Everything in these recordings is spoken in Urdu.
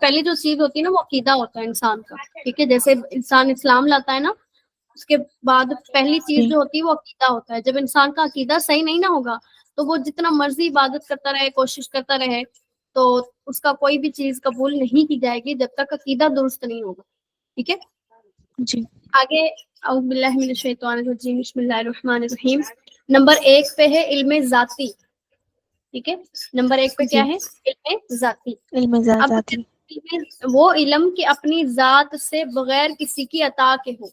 پہلی جو چیز ہوتی ہے نا وہ عقیدہ ہوتا ہے انسان کا، ٹھیک ہے. جیسے انسان اسلام لاتا ہے نا، اس کے بعد پہلی چیز جو ہوتی ہے وہ عقیدہ ہوتا ہے. جب انسان کا عقیدہ صحیح نہیں نہ ہوگا تو وہ جتنا مرضی عبادت کرتا رہے، کوشش کرتا رہے، تو اس کا کوئی بھی چیز قبول نہیں کی جائے گی جب تک عقیدہ درست نہیں ہوگا. ٹھیک ہے. جی آگے اعوذ باللہ من الشیطان الرجیم، بسم اللہ الرحمن الرحیم. نمبر 1 پہ ہے علم ذاتی. ٹھیک ہے. نمبر 1 پہ کیا جی ہے؟ علم ذاتی. علم اب ذاتی. وہ علم کہ اپنی ذات سے بغیر کسی کی عطا کے ہو،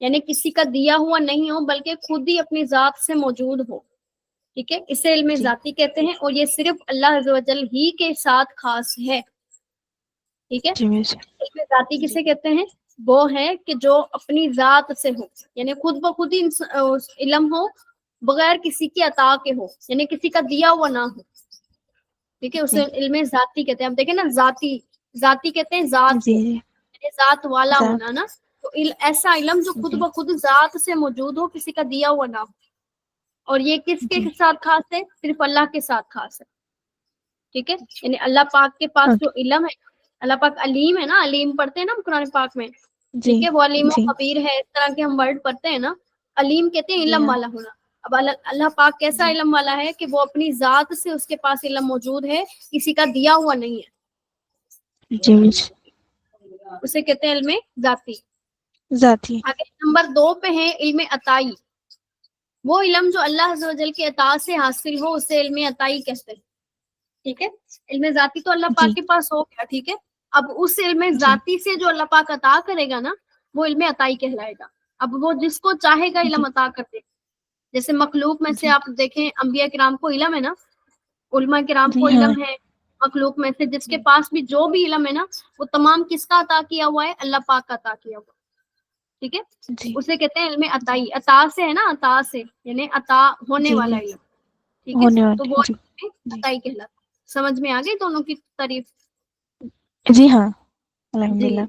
یعنی کسی کا دیا ہوا نہیں ہو بلکہ خود ہی اپنی ذات سے موجود ہو. ٹھیک ہے. اسے علم جی ذاتی کہتے ہیں، اور یہ صرف اللہ عز و جل ہی کے ساتھ خاص ہے. ٹھیک ہے. جی مجھے علم ذاتی جی کسے کہتے ہیں؟ وہ ہے کہ جو اپنی ذات سے ہو، یعنی خود بخود ہی علم ہو بغیر کسی کی عطا کے ہو، یعنی کسی کا دیا ہوا نہ ہو. ٹھیک ہے. اسے علم ذاتی کہتے ہیں. اب دیکھیں نا، ذاتی، ذاتی کہتے ہیں ذات کو، جی یعنی ذات والا ہونا ذات. نا. تو ایسا علم جو خود جی بخود ذات سے موجود ہو، کسی کا دیا ہوا نہ ہو. اور یہ کس کے جی ساتھ خاص ہے؟ صرف اللہ کے ساتھ خاص ہے. ٹھیک ہے. یعنی اللہ پاک کے پاس جو اوکے. علم ہے، اللہ پاک علیم ہے نا، علیم پڑھتے ہیں نا ہم قرآن پاک میں. جی ٹھیک ہے. وہ علیم و جی خبیر ہے، اس طرح کے ہم ورڈ پڑھتے ہیں نا. علیم کہتے ہیں جی علم ہاں والا ہونا. اب اللہ پاک کیسا جی علم والا ہے کہ وہ اپنی ذات سے اس کے پاس علم موجود ہے، کسی کا دیا ہوا نہیں ہے. جی مجھے اسے کہتے ہیں علم ذاتی. ذاتی. آگے نمبر 2 پہ ہے علم عطائی. وہ علم جو اللہ عز و جل کی عطا سے حاصل ہو اسے علم عطائی کہتے ہیں. ٹھیک ہے. علم ذاتی تو اللہ جی پاک کے پاس ہو گیا. ٹھیک ہے. اب اس علم جی ذاتی سے جو اللہ پاک عطا کرے گا نا، وہ علم عطائی کہلائے گا. اب وہ جس کو چاہے گا علم جی عطا کرتے. جیسے مخلوق میں سے جی آپ دیکھیں، انبیاء کرام کو علم ہے نا، علماء کرام جی کو ہاں علم ہے. مخلوق میں سے جس کے جی پاس بھی جو بھی علم ہے نا، وہ تمام کس کا عطا کیا ہوا ہے؟ اللہ پاک کا عطا کیا ہوا. ٹھیک ہے. جی اسے کہتے ہیں علم جی عطائی. عطا سے ہے نا، عطا سے، یعنی عطا ہونے جی والا جی علم. ٹھیک ہے. ہونے تو والے. وہ جی علم جی عطائی کہلاتا. سمجھ میں آ گئی دونوں کی تعریف؟ جی ہاں الحمد جی. للہ.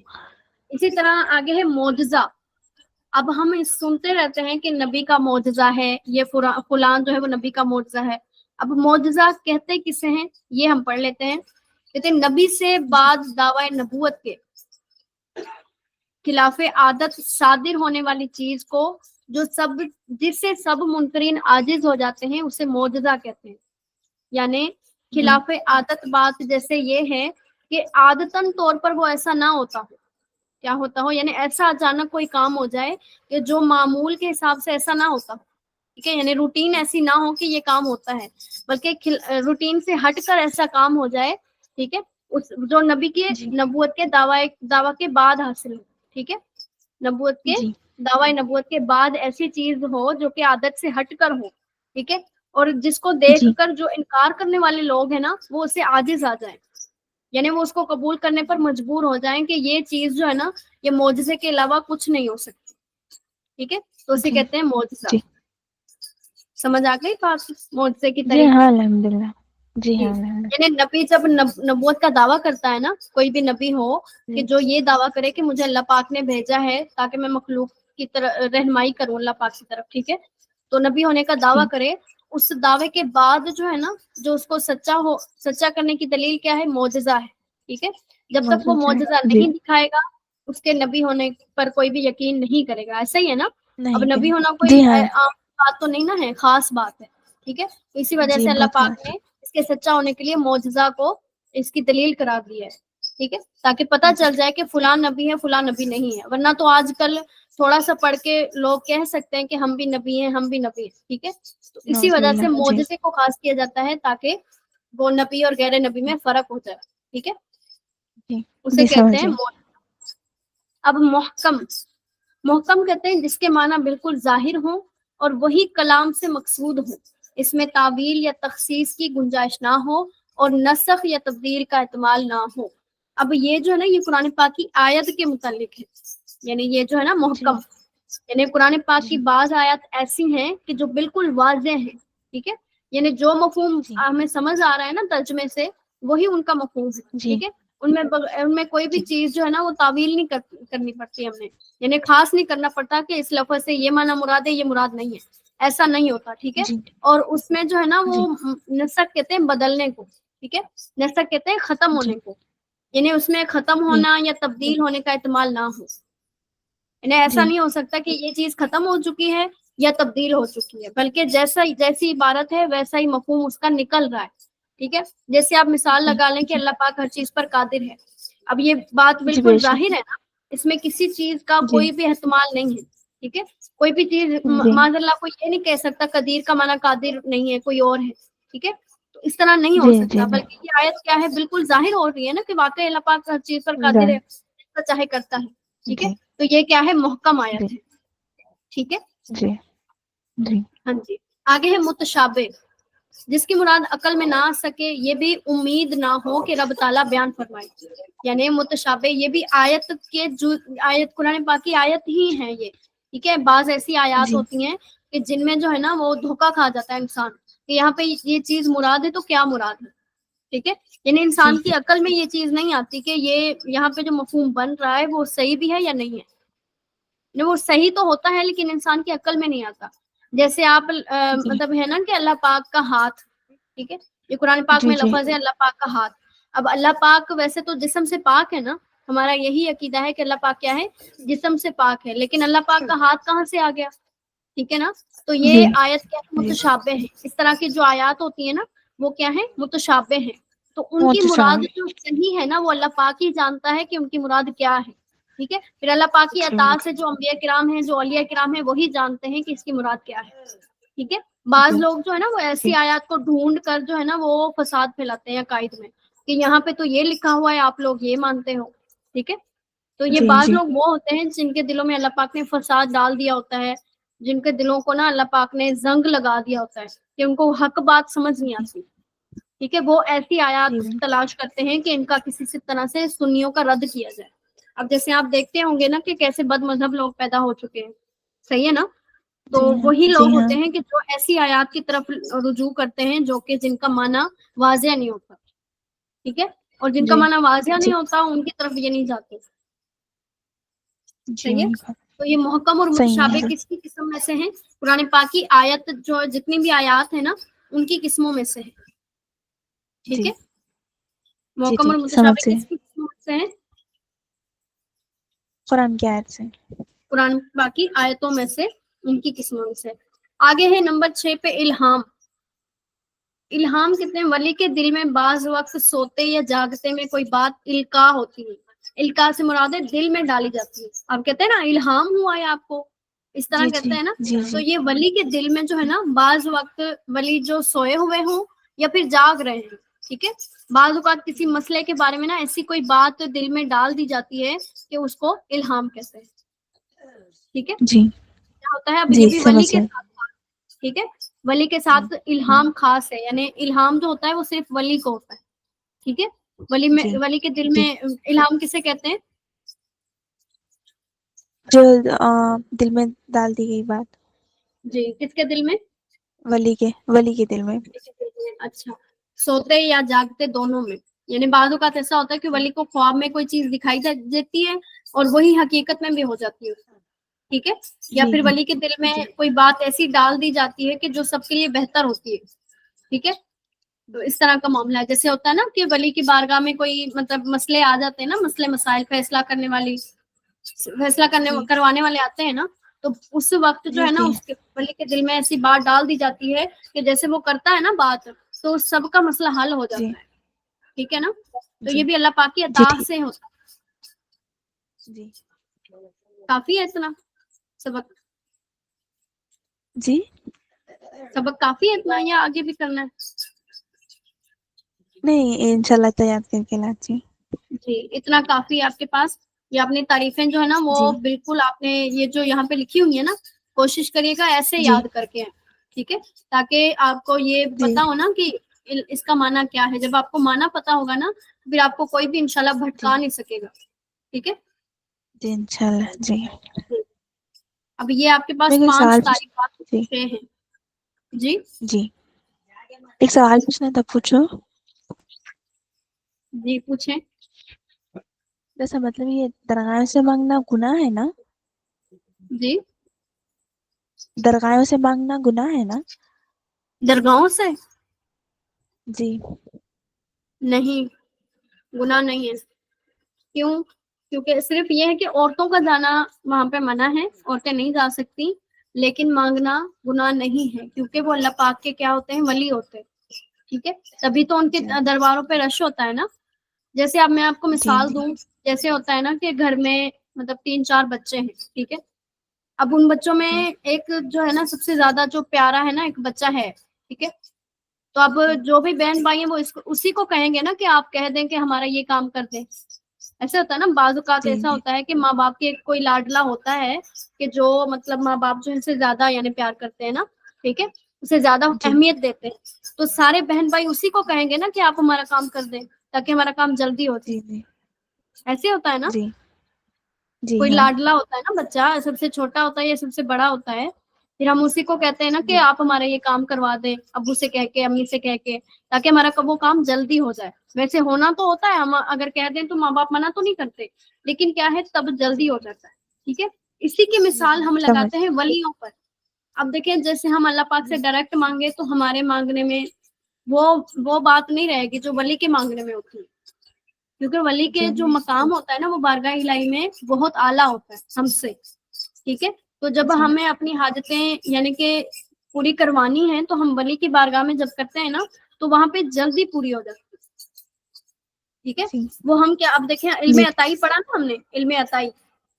اسی طرح آگے ہے معجزہ. اب ہم سنتے رہتے ہیں کہ نبی کا معجزہ ہے، یہ فلان جو ہے وہ نبی کا معجزہ ہے. اب معجزہ کہتے کسے ہیں یہ ہم پڑھ لیتے ہیں. کہتے ہیں نبی سے جی بعد دعوی نبوت کے خلاف عادت صادر ہونے والی چیز کو، جس سے سب منکرین عاجز ہو جاتے ہیں، اسے معجزہ کہتے ہیں. یعنی جی خلاف عادت بات جیسے یہ ہے کہ عادتاً طور پر وہ ایسا نہ ہوتا ہو. کیا ہوتا ہو؟ یعنی ایسا اچانک کوئی کام ہو جائے کہ جو معمول کے حساب سے ایسا نہ ہوتا. ٹھیک ہے. یعنی روٹین ایسی نہ ہو کہ یہ کام ہوتا ہے، بلکہ روٹین سے ہٹ کر ایسا کام ہو جائے. ٹھیک ہے. جو نبی کے جی نبوت کے دعوی کے بعد حاصل ہو. ٹھیک ہے. نبوت کے جی دعوی نبوت کے بعد ایسی چیز ہو جو کہ عادت سے ہٹ کر ہو. ٹھیک ہے. اور جس کو دیکھ جی کر جو انکار کرنے والے لوگ ہیں نا، وہ اسے عاجز آ جائیں، یعنی وہ اس کو قبول کرنے پر مجبور ہو جائیں کہ یہ چیز جو ہے نا، یہ معجزے کے علاوہ کچھ نہیں ہو سکتی. ٹھیک ہے. تو اسے جی کہتے ہیں معجزہ. جی سمجھ آ گئی بات معجزے کی جی تعریف؟ ہاں الحمد للہ. جی جی. ہاں الحمد یعنی نبی جب نبوت کا دعویٰ کرتا ہے نا، کوئی بھی نبی ہو کہ للہ. جو یہ دعویٰ کرے کہ مجھے اللہ پاک نے بھیجا ہے تاکہ میں مخلوق کی طرف رہنمائی کروں اللہ پاک کی طرف. ٹھیک ہے. تو نبی ہونے کا جی دعویٰ کرے، اس دعوے کے بعد جو ہے نا، جو اس کو سچا کرنے کی دلیل کیا ہے؟ معجزہ ہے. ٹھیک ہے. جب تک وہ معجزہ معجزہ ہے. جی نہیں دکھائے گا، اس کے نبی ہونے پر کوئی بھی یقین نہیں کرے گا. ایسا ہی ہے نا. اب نہیں نبی کریں. ہونا کوئی جی ہاں عام بات تو نہیں نا ہے، خاص بات ہے. ٹھیک ہے. اسی وجہ جی سے اللہ بہت پاک خاص. نے اس کے سچا ہونے کے لیے معجزہ کو اس کی دلیل قرار دیا ہے. ٹھیک ہے. تاکہ پتہ جی چل جائے کہ فلاں نبی ہے، فلاں نبی نہیں ہے. ورنہ تو آج کل تھوڑا سا پڑھ کے لوگ کہہ سکتے ہیں کہ ہم بھی نبی ہیں، ہم بھی نبی ہیں. ٹھیک ہے. تو اسی نعوذ وجہ باللہ. سے جی معجزے کو خاص کیا جاتا ہے تاکہ وہ نبی اور غیر نبی میں فرق ہو جائے. ٹھیک ہے. جی اسے جی کہتے ہیں سمجھے. اب محکم کہتے ہیں جس کے معنی بالکل ظاہر ہوں اور وہی کلام سے مقصود ہوں، اس میں تعویل یا تخصیص کی گنجائش نہ ہو اور نسخ یا تبدیل کا احتمال نہ ہو. اب یہ جو ہے نا، یہ قرآن پاک کی آیت کے متعلق ہے. یعنی یہ جو ہے نا جی محکم، یعنی قرآن پاک کی جی بعض آیات ایسی ہیں کہ جو بالکل واضح ہیں. ٹھیک ہے. یعنی جو مفہوم جی ہمیں سمجھ آ رہا ہے نا ترجمے سے، وہی ان کا مفہوم ہے. جی ٹھیک ہے. ان میں کوئی بھی جی چیز جو ہے نا وہ تعویل نہیں کرنی پڑتی ہمیں، یعنی خاص نہیں کرنا پڑتا کہ اس لفظ سے یہ معنی مراد ہے، یہ مراد نہیں ہے. ایسا نہیں ہوتا. ٹھیک ہے. جی اور اس میں جو ہے نا وہ جی نسخ کہتے ہیں بدلنے کو. ٹھیک ہے. نسخ کہتے ہیں ختم جی ہونے کو. یعنی اس میں ختم ہونا یا تبدیل ہونے کا احتمال نہ ہو. یعنی ایسا جی نہیں ہو سکتا کہ یہ چیز ختم ہو چکی ہے یا تبدیل ہو چکی ہے، بلکہ جیسی عبارت ہے ویسا ہی مفہوم اس کا نکل رہا ہے. ٹھیک ہے، جیسے آپ مثال جی لگا لیں کہ جی اللہ پاک ہر چیز پر قادر ہے. اب یہ بات جی بالکل بے شک. ظاہر ہے نا، اس میں کسی چیز کا جی کوئی بھی احتمال نہیں ہے. ٹھیک ہے، کوئی بھی چیز جی معاذ اللہ کوئی یہ نہیں کہہ سکتا قدیر کا معنی قادر نہیں ہے، کوئی اور ہے. ٹھیک ہے، تو اس طرح نہیں ہو جی سکتا، جی جی بلکہ یہ آیت کیا ہے بالکل ظاہر ہو رہی ہے نا کہ واقعی اللہ پاک ہر چیز پر قادر ہے، جیسا چاہے کرتا ہے. ٹھیک ہے، جی تو یہ کیا ہے محکم جی آیت ہے. ٹھیک ہے، جی جی ہاں جی. آگے ہے متشابہ، جس کی مراد عقل میں نہ آ سکے، یہ بھی امید نہ ہو کہ رب تعالیٰ بیان فرمائے. یعنی متشابہ یہ بھی آیت کے آیت قرآن پاک کی آیت ہی ہے یہ. ٹھیک ہے، بعض ایسی آیات جی ہوتی ہیں کہ جن میں جو ہے نا وہ دھوکا کھا جاتا ہے انسان کہ یہاں پہ یہ چیز مراد ہے تو کیا مراد ہے. ٹھیک ہے، یعنی جی انسان کی عقل میں یہ چیز نہیں آتی کہ یہ یہاں پہ جو مفہوم بن رہا ہے وہ صحیح بھی ہے یا نہیں ہے. وہ صحیح تو ہوتا ہے لیکن انسان کی عقل میں نہیں آتا. جیسے آپ جی مطلب ہے نا کہ اللہ پاک کا ہاتھ. ٹھیک ہے، یہ قرآن پاک جی میں جی لفظ ہے اللہ پاک کا ہاتھ. اب اللہ پاک ویسے تو جسم سے پاک ہے نا، ہمارا یہی عقیدہ ہے کہ اللہ پاک کیا ہے، جسم سے پاک ہے، لیکن اللہ پاک کا ہاتھ کہاں سے آ گیا. ٹھیک ہے نا، تو جی یہ آیت کیا ہے، جی متشابہ ہے. اس طرح کی جو آیات ہوتی ہیں نا وہ کیا ہے، متشابہ ہیں. تو ان کی مراد متشابہ. جو صحیح ہے نا وہ اللہ پاک ہی جانتا ہے کہ ان کی مراد کیا ہے. ٹھیک ہے، پھر اللہ پاک کی جی عطا سے جو انبیاء کرام ہیں، جو اولیاء کرام ہیں، وہی جانتے ہیں کہ اس کی مراد کیا ہے. ٹھیک ہے، بعض جی لوگ جو ہے نا وہ ایسی جی آیات کو ڈھونڈ کر جو ہے نا وہ فساد پھیلاتے ہیں عقائد میں کہ یہاں پہ تو یہ لکھا ہوا ہے آپ لوگ یہ مانتے ہو. ٹھیک ہے، تو یہ جی بعض جی لوگ وہ ہوتے ہیں جن کے دلوں میں اللہ پاک نے فساد ڈال دیا ہوتا ہے، جن کے دلوں کو نا اللہ پاک نے زنگ لگا دیا ہوتا ہے کہ ان کو حق بات سمجھ نہیں آتی. ٹھیک ہے، وہ ایسی آیات جی تلاش کرتے ہیں کہ ان کا کسی طرح سے سنیوں کا رد کیا جائے. اب جیسے آپ دیکھتے ہوں گے نا کہ کیسے بد مذہب لوگ پیدا ہو چکے ہیں. صحیح ہے نا، تو جی ہاں وہی جی لوگ ہاں ہوتے ہیں کہ جو ایسی آیات کی طرف رجوع کرتے ہیں جو کہ جن کا معنی واضح نہیں ہوتا. ٹھیک ہے، اور جن کا جی معنی واضح جی نہیں ہوتا ان کی طرف یہ نہیں جاتے. جی صحیح ہے، وہی بات تو یہ محکم اور صحیح ہے. متشابہ جی کس کی قسم میں سے ہیں، قرآن پاک کی آیت جو جتنی بھی آیات ہیں نا ان کی قسموں میں سے ہے. ٹھیک جی ہے، جی محکم اور ٹھیک ہے سمجھ متشابہ سے کس کی قسموں میں سے ہیں، قرآن کی آیت سے. قرآن پاک کی آیتوں میں سے، ان کی قسموں میں سے. آگے ہے نمبر 6 پہ الہام. الہام کتنے ولی کے دل میں بعض وقت سوتے یا جاگتے میں کوئی بات القاء ہوتی ہے. القاء سے مراد ہے دل میں ڈالی جاتی ہے. آپ کہتے ہیں نا الہام ہوا ہے آپ کو، اس طرح جی کہتے جی ہیں نا. جی تو جی یہ ولی کے دل میں جو ہے نا بعض وقت ولی جو سوئے ہوئے ہوں یا پھر جاگ رہے ہیں. ٹھیک ہے، بعض اوقات کسی مسئلے کے بارے میں نا ایسی کوئی بات دل میں ڈال دی جاتی ہے کہ اس کو الہام کہتے ہیں. ٹھیک ہے، جی کیا ہوتا ہے اب یہ جی بھی ولی سمجھ کے سے. ساتھ. ٹھیک ہے، ولی کے جی ساتھ الہام خاص ہے، یعنی الہام جو ہوتا ہے وہ صرف ولی کو ہوتا ہے. ٹھیک ہے، جی ولی کے دل جی میں الہام کسے کہتے ہیں، جو دل میں ڈال دی گئی بات. جی کس کے دل میں، ولی کے دل میں. اچھا، سوتے یا جاگتے دونوں میں. یعنی بعض اوقات ایسا ہوتا ہے کہ ولی کو خواب میں کوئی چیز دکھائی دیتی ہے اور وہی حقیقت میں بھی ہو جاتی ہے. ٹھیک ہے، یا جی پھر ہاں ولی کے دل میں جی کوئی بات ایسی ڈال دی جاتی ہے کہ جو سب کے لیے بہتر ہوتی ہے. ٹھیک ہے، تو اس طرح کا معاملہ ہے. جیسے ہوتا ہے نا کہ ولی کی بارگاہ میں کوئی مطلب مسئلے آ جاتے ہیں نا، مسئلے مسائل فیصلہ جی کروانے والے آتے ہیں نا، تو اس وقت جو جی ہے نا جی اس کے ولی کے دل میں ایسی بات ڈال دی جاتی ہے کہ جیسے وہ کرتا ہے نا بات تو سب کا مسئلہ حل ہو جی جاتا ہے. ٹھیک ہے نا، تو جی یہ بھی اللہ پاک کی جی عطا ٹھیک. سے ہوتا ہے. جی کافی ہے اتنا جی سبق کافی ہے اتنا یا آگے بھی کرنا ہے، نہیں انشاء اللہ تو یاد کر کے لاتی. جی اتنا کافی ہے آپ کے پاس. یہ اپنی تعریفیں جو ہے نا وہ جی بالکل آپ نے یہ جو یہاں پہ لکھی ہوئی ہے نا کوشش کریے گا ایسے جی یاد کر کے. ٹھیک ہے، تاکہ آپ کو یہ جی پتا ہو نا کہ اس کا معنی کیا ہے. جب آپ کو معنی پتا ہوگا نا پھر آپ کو کوئی بھی انشاءاللہ جی بھٹکا نہیں سکے گا. ٹھیک ہے، جی انشاء اللہ. جی اب یہ آپ کے پاس میرے کو 5 سوال تعریفات جی ہیں. جی جی ایک سوال پوچھنا تھا، پوچھو. جی پوچھیں. جیسا مطلب یہ درگاہ سے مانگنا گناہ ہے نا، جی درگاہوں سے مانگنا گناہ ہے نا؟ درگاہوں سے جی نہیں، گناہ نہیں ہے. کیوں؟ کیونکہ صرف یہ ہے کہ عورتوں کا جانا وہاں پہ منع ہے، عورتیں نہیں جا سکتی، لیکن مانگنا گناہ نہیں ہے، کیونکہ وہ اللہ پاک کے کیا ہوتے ہیں؟ ولی ہوتے ہیں، ٹھیک ہے؟ تبھی تو ان کے جی درباروں پہ رش ہوتا ہے نا. جیسے اب میں آپ کو جی مثال جی دوں، جیسے ہوتا ہے نا کہ گھر میں مطلب 3-4 بچے ہیں، ٹھیک ہے؟ اب ان بچوں میں جی ایک جو ہے نا سب سے زیادہ جو پیارا ہے نا ایک بچہ ہے، ٹھیک ہے؟ تو اب جی جو بھی بہن بھائی ہیں وہ اسی کو کہیں گے نا کہ آپ کہہ دیں کہ ہمارا یہ کام کر دیں. ایسا ہوتا ہے نا، بعض اوقات جی ایسا جی ہوتا ہے کہ ماں باپ کے کوئی لاڈلا ہوتا ہے کہ جو مطلب ماں باپ جو ان سے زیادہ یعنی پیار کرتے ہیں نا، ٹھیک ہے، اسے زیادہ جی اہمیت دیتے ہیں، تو سارے بہن بھائی اسی کو کہیں گے نا کہ آپ ہمارا کام کر دیں تاکہ ہمارا کام جلدی ہو جائے. جی جی ایسے ہوتا ہے نا، جی جی کوئی ہاں لاڈلا ہوتا ہے نا بچہ، سب سے چھوٹا ہوتا ہے یا سب سے بڑا ہوتا ہے، پھر ہم اسی کو کہتے ہیں نا کہ جی آپ ہمارا یہ کام کروا دیں، ابو سے کہہ کے، امی سے کہہ کے، تاکہ ہمارا وہ کام جلدی ہو جائے. ویسے ہونا تو ہوتا ہے، ہم اگر کہہ دیں تو ماں باپ منع تو نہیں کرتے، لیکن کیا ہے تب جلدی جی ہو جاتا ہے، ٹھیک ہے؟ اسی کی جی مثال جی ہم سمجھ لگاتے ہیں ولیوں پر. اب دیکھیں جیسے ہم اللہ پاک سے جی ڈائریکٹ مانگے تو ہمارے مانگنے میں وہ بات نہیں رہے گی جو ولی کے مانگنے میں ہوتی ہے، کیونکہ ولی کے جی جو مقام ہوتا ہے نا وہ بارگاہ الہی میں بہت اعلیٰ ہوتا ہے ہم سے، ٹھیک ہے؟ تو جب جی ہمیں اپنی حاجتیں یعنی کہ پوری کروانی ہے تو ہم ولی کی بارگاہ میں جب کرتے ہیں نا تو وہاں پہ جلدی پوری ہو جاتی ہے، ٹھیک ہے؟ جی وہ ہم کیا، اب دیکھیں علم جی عطائی پڑھا نا ہم نے، علم عطائی،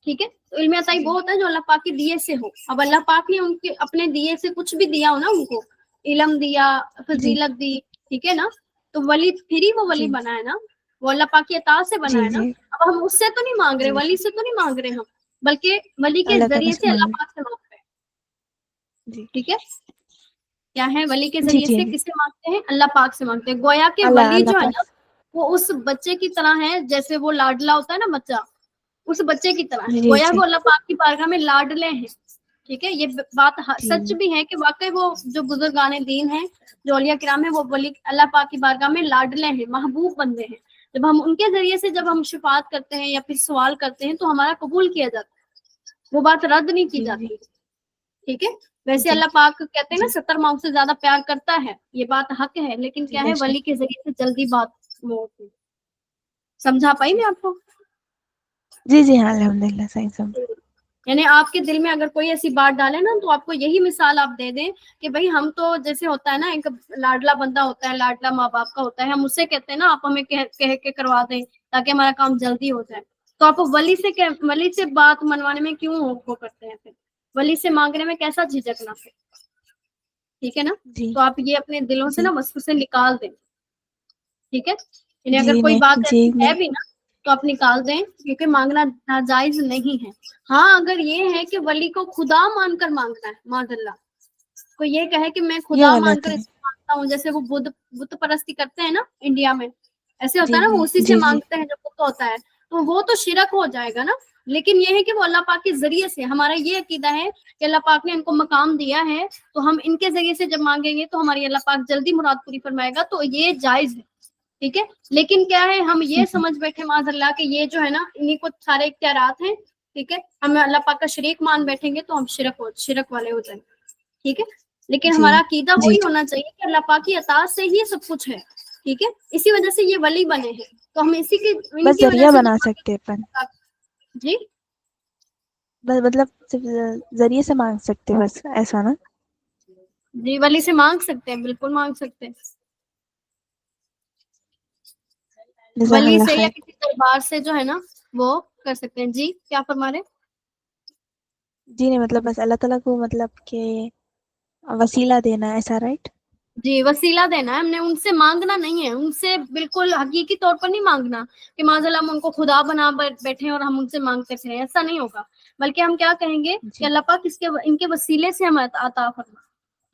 ٹھیک ہے؟ تو علم عطائی وہ جی ہوتا ہے جو اللہ پاک کے دیے سے ہو. اب اللہ پاک نے ان کے اپنے دیے سے کچھ بھی دیا ہو نا، ان کو علم دیا، جی فضیلت دی، ٹھیک ہے نا؟ تو ولی پھر ہی وہ ولی جی بنا ہے نا، وہ اللہ پاک کی عطا سے بنا جی ہے نا. جی اب ہم اس سے تو نہیں مانگ رہے، جی ولی سے تو نہیں مانگ رہے ہم، بلکہ ولی کے اللہ تعالیٰ ذریعے سے اللہ مانگے پاک سے مانگ رہے ہیں، جی ٹھیک ہے؟ کیا ہے، ولی کے جی ذریعے جی سے جی کس سے مانگتے ہیں؟ اللہ پاک سے مانگتے ہیں. گویا کہ اللہ ولی اللہ جو ہے نا پاک وہ اس بچے کی طرح ہے، جیسے وہ لاڈلا ہوتا ہے نا بچہ، اس بچے کی طرح ہے. جی گویا جی وہ اللہ پاک کی بارگاہ میں لاڈلے ہیں، ٹھیک ہے؟ یہ بات جی سچ بھی ہے کہ واقعی وہ جو بزرگان دین ہیں، جو اولیاء کرام ہیں، وہ ولی اللہ پاک کی بارگاہ میں لاڈلے ہیں، محبوب بندے ہیں. جب ہم ان کے ذریعے سے جب جی ہم شفاعت کرتے ہیں یا پھر سوال کرتے ہیں تو ہمارا قبول کیا جاتا ہے، وہ بات رد نہیں کی جی جی جاتی، ٹھیک ہے؟ ویسے جی اللہ پاک کہتے ہیں نا جی 70 ماؤں سے زیادہ پیار کرتا ہے، یہ بات حق ہے، لیکن جی کیا بے ہے شک ولی کے ذریعے سے جلدی بات وہ ہوتی ہے. سمجھا پائی جی میں آپ کو؟ جی جی ہاں الحمد للہ صحیح سمجھ. یعنی آپ کے دل میں اگر کوئی ایسی بات ڈالے نا تو آپ کو یہی مثال آپ دے دیں کہ بھائی ہم تو جیسے ہوتا ہے نا ایک لاڈلا بندہ ہوتا ہے، لاڈلا ماں باپ کا ہوتا ہے، ہم اسے کہتے ہیں نا آپ ہمیں کہہ کے کروا دیں تاکہ ہمارا کام جلدی ہو جائے. تو آپ ولی سے بات منوانے میں کیوں وہ کرتے ہیں؟ پھر ولی سے مانگنے میں کیسا جھجکنا پھر، ٹھیک ہے نا؟ جی تو آپ یہ اپنے دلوں سے جی نا وسوسے نکال دیں، ٹھیک ہے؟ یعنی اگر جی کوئی نہیں بات جی ایسی ہے نہیں بھی نا تو آپ نکال دیں، کیونکہ مانگنا ناجائز نہیں ہے. ہاں اگر یہ ہے کہ ولی کو خدا مان کر مانگنا ہے، معاذ اللہ، کوئی یہ کہے کہ میں یہ خدا مان غلط کر ہے. اس کو مانگتا ہوں، جیسے وہ بت پرستی کرتے ہیں نا انڈیا میں، ایسے ہوتا جی ہے نا، جی وہ اسی سے جی جی مانگتے ہیں جو بت ہوتا ہے، تو وہ تو شرک ہو جائے گا نا. لیکن یہ ہے کہ وہ اللہ پاک کے ذریعے سے، ہمارا یہ عقیدہ ہے کہ اللہ پاک نے ان کو مقام دیا ہے تو ہم ان کے ذریعے سے جب مانگیں گے تو ہماری اللہ پاک جلدی مراد پوری فرمائے گا، تو یہ جائز ہے، ٹھیک ہے؟ لیکن کیا ہے، ہم یہ سمجھ بیٹھے معاذ اللہ کہ یہ جو ہے نا انہیں کو سارے اختیارات ہیں، ٹھیک ہے؟ ہم اللہ پاک کا شریک مان بیٹھیں گے تو ہم شرک والے ہو جائیں گے، ٹھیک ہے؟ لیکن جی ہمارا عقیدہ جی وہی ہونا چاہیے کہ اللہ پاک کی عطا سے ہی سب کچھ ہے، ٹھیک ہے؟ اسی وجہ سے یہ ولی بنے ہیں، تو ہم ان بس کی وجہ ذریعہ سے بنا جب سکتے اپن. جی بس مطلب صرف ذریعے سے مانگ سکتے بس ایسا نا. جی ولی سے مانگ سکتے ہیں، بالکل مانگ سکتے ہیں، جزاک ولی اللہ سے یا خیر. کسی دربار سے جو ہے نا وہ کر سکتے ہیں. جی کیا فرما رہے؟ جی نہیں مطلب بس اللہ تعالیٰ کو مطلب کہ وسیلہ دینا ہے ایسا، رائٹ؟ جی وسیلہ دینا ہے ہم نے، ان سے مانگنا نہیں ہے، ان سے بالکل حقیقی طور پر نہیں مانگنا کہ معاذ اللہ ہم ان کو خدا بنا بیٹھے اور ہم ان سے مانگتے پھریں، ایسا نہیں ہوگا. بلکہ ہم کیا کہیں گے کہ جی اللہ پاک ان کے وسیلے سے ہمیں عطا فرما،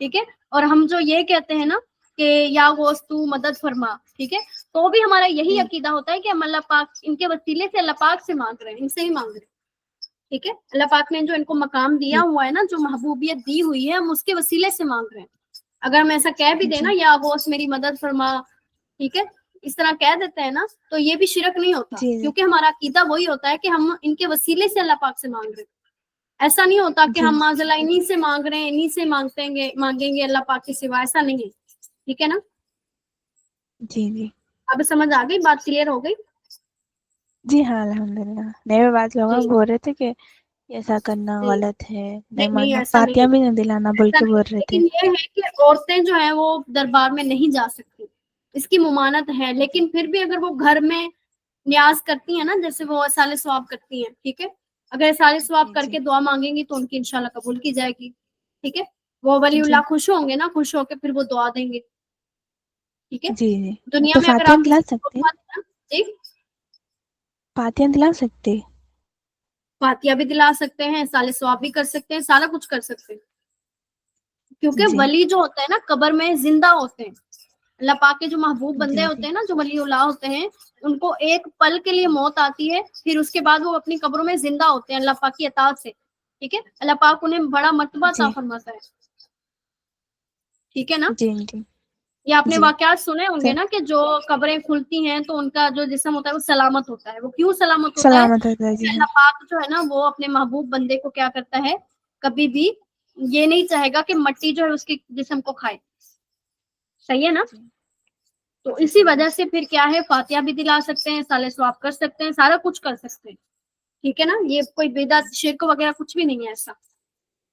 ٹھیک ہے؟ اور ہم جو یہ کہتے ہیں نا کہ یا غوث تو مدد فرما، ٹھیک ہے، تو بھی ہمارا یہی جی عقیدہ ہوتا ہے کہ ہم اللہ پاک ان کے وسیلے سے اللہ پاک سے مانگ رہے ہیں، ان سے ہی مانگ رہے ہیں، ٹھیک ہے؟ اللہ پاک نے جو ان کو مقام دیا جی ہوا ہے نا، جو محبوبیت دی ہوئی ہے، ہم اس کے وسیلے سے مانگ رہے ہیں. اگر ہم ایسا کہہ بھی دیں نا جی یا غوث میری مدد فرما، ٹھیک ہے، اس طرح کہہ دیتے ہیں نا تو یہ بھی شرک نہیں ہوتا، جی جی کیونکہ ہمارا عقیدہ وہی ہوتا ہے کہ ہم ان کے وسیلے سے اللہ پاک سے مانگ رہے ہیں. ایسا نہیں ہوتا کہ جی ہم معاذ اللہ انہی سے مانگ رہے ہیں، انہی سے مانگیں گے اللہ پاک کے سوا، ایسا نہیں ہے، ٹھیک ہے نا؟ جی جی اب سمجھ آ گئی، بات کلیئر ہو گئی؟ جی ہاں الحمدللہ. نئے بعض لوگ جی بول رہے تھے کہ ایسا کرنا جی غلط ہے، نہیں نہیں نہیں ماننا، ایسا نہیں فاتحہ ہے، بھی نہیں دلانا بول ایسا کے نہیں بول ہے، رہے تھے. لیکن یہ ہے کہ عورتیں جو ہیں وہ دربار میں نہیں جا سکتی، اس کی ممانعت ہے. لیکن پھر بھی اگر وہ گھر میں نیاز کرتی ہیں نا، جیسے وہ اصال ثواب کرتی ہیں، ٹھیک ہے، اگر اصال ثواب جی کر جی کے دعا مانگیں گی تو ان کی انشاءاللہ قبول کی جائے گی. ٹھیک ہے، وہ ولی جی اللہ خوش ہوں گے نا، خوش ہو کے پھر وہ دعا دیں گے. ٹھیک ہے، جی جی. دنیا تو میں اگر فاتحہ آپ دلا کسی کو سکتے، دعا دیں نا، جی فاتحہ دلا سکتے. فاتحہ بھی دلا سکتے ہیں، اصال ثواب بھی کر سکتے ہیں، سارا کچھ کر سکتے ہیں. کیونکہ جی ولی جو ہوتا ہے نا قبر میں زندہ ہوتے ہیں. اللہ پاک کے جو محبوب بندے جی جی ہوتے ہیں نا، جو ولی اللہ ہوتے ہیں، ان کو ایک پل کے لیے موت آتی ہے، پھر اس کے بعد وہ اپنی قبروں میں زندہ ہوتے ہیں اللہ پاک کی عطا سے. ٹھیک ہے، اللہ پاک انہیں بڑا مرتبہ عطا جی فرماتا ہے. ٹھیک ہے نا. جی جی یہ آپ نے جی واقعات سنے ہوں گے نا کہ جو قبریں کھلتی ہیں تو ان کا جو جسم ہوتا ہے وہ سلامت ہوتا ہے. وہ کیوں سلامت ہوتا ہے؟ سلامت ہوتا ہے. جی کیونکہ ہاں. اللہ پاک جو ہے نا وہ اپنے محبوب بندے کو کیا کرتا ہے، کبھی بھی یہ نہیں چاہے گا کہ مٹی جو ہے اس کے جسم کو کھائے. صحیح ہے نا. جی تو جی اسی صحیح ہے. وجہ سے پھر کیا ہے، فاتحہ بھی دلا سکتے ہیں، اصال ثواب کر سکتے ہیں، سارا کچھ کر سکتے ہیں. ٹھیک ہے نا، یہ کوئی بدعت شرک وغیرہ کچھ بھی نہیں ہے ایسا.